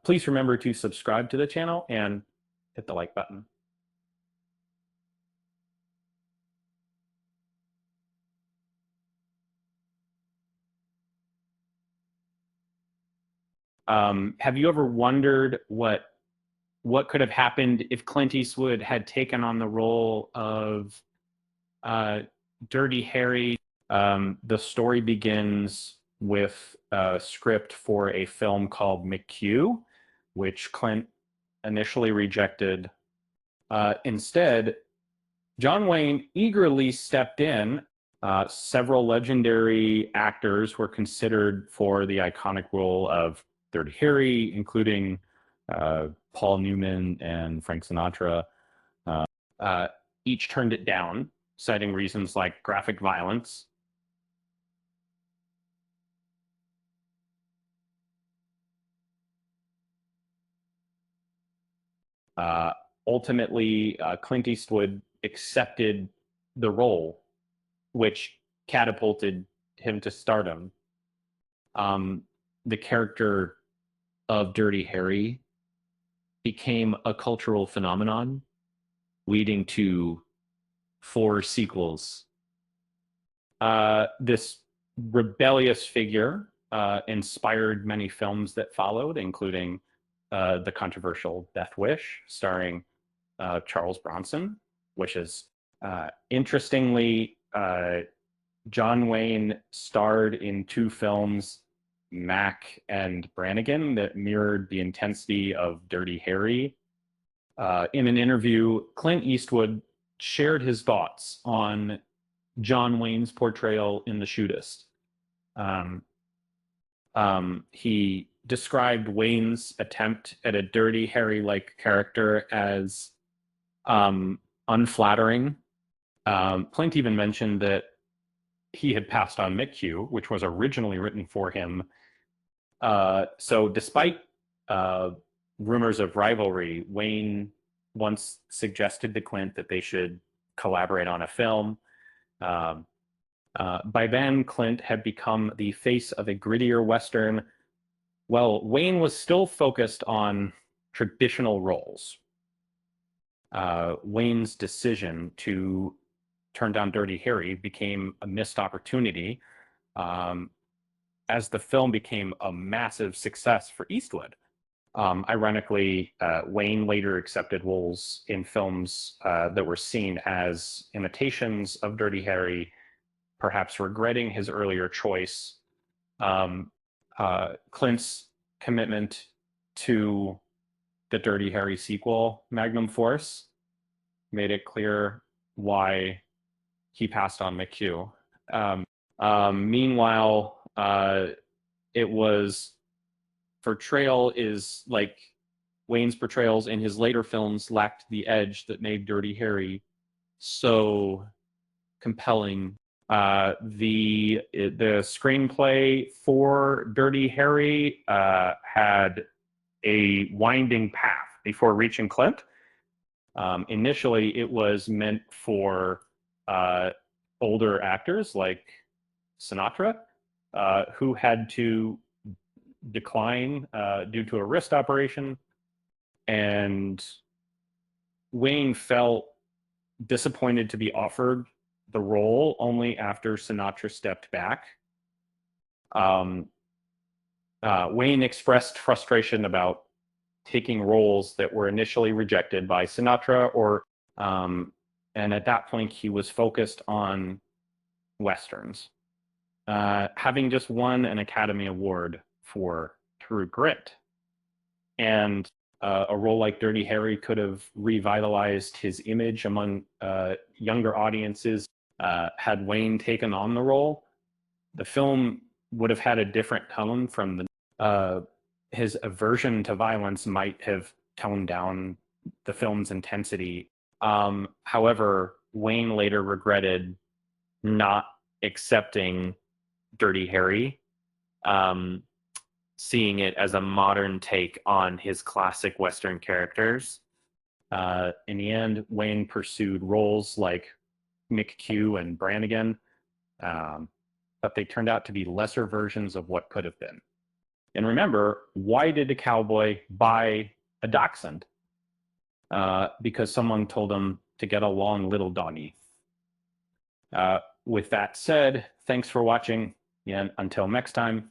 Please remember to subscribe to the channel and hit the like button. Have you ever wondered what could have happened if Clint Eastwood had taken on the role of uh, Dirty Harry? The story begins with a script for a film called McHugh, which Clint initially rejected. Instead, John Wayne eagerly stepped in. Several legendary actors were considered for the iconic role of Dirty Harry, including Paul Newman and Frank Sinatra. Uh, uh, each turned it down, citing reasons like graphic violence. Uh, Ultimately, Clint Eastwood accepted the role, which catapulted him to stardom. Um, the character of Dirty Harry became a cultural phenomenon, leading to four sequels. This rebellious figure inspired many films that followed, including the controversial Death Wish, starring Charles Bronson, which is interestingly, John Wayne starred in two films, Mac and Brannigan, that mirrored the intensity of Dirty Harry. In an interview, Clint Eastwood shared his thoughts on John Wayne's portrayal in The Shootist. Um, he described Wayne's attempt at a Dirty Harry-like character as um, unflattering. Clint even mentioned that he had passed on McHugh, which was originally written for him. So despite uh, rumors of rivalry, Wayne once suggested to Clint that they should collaborate on a film. Um, by then, Clint had become the face of a grittier Western. Well, Wayne was still focused on traditional roles. Wayne's decision to turn down Dirty Harry became a missed opportunity, um, as the film became a massive success for Eastwood. Ironically, Wayne later accepted roles in films that were seen as imitations of Dirty Harry, perhaps regretting his earlier choice. Um, Clint's commitment to the Dirty Harry sequel, Magnum Force, made it clear why he passed on McHugh. Meanwhile, it was portrayal is like Wayne's portrayals in his later films lacked the edge that made Dirty Harry so compelling. The screenplay for Dirty Harry had a winding path before reaching Clint. Initially, it was meant for uh, older actors like Sinatra, who had to decline due to a wrist operation, and Wayne felt disappointed to be offered the role only after Sinatra stepped back. Um, Wayne expressed frustration about taking roles that were initially rejected by Sinatra, um, and at that point he was focused on westerns, having just won an Academy Award for True Grit, and a role like Dirty Harry could have revitalized his image among younger audiences. Had Wayne taken on the role, the film would have had a different tone from the. His aversion to violence might have toned down the film's intensity. However, Wayne later regretted not accepting Dirty Harry, um, seeing it as a modern take on his classic Western characters. In the end, Wayne pursued roles like McHugh and Brannigan, um, but they turned out to be lesser versions of what could have been. And remember, why did the cowboy buy a dachshund? Because someone told him to get along, little doggy. With that said, thanks for watching, and until next time,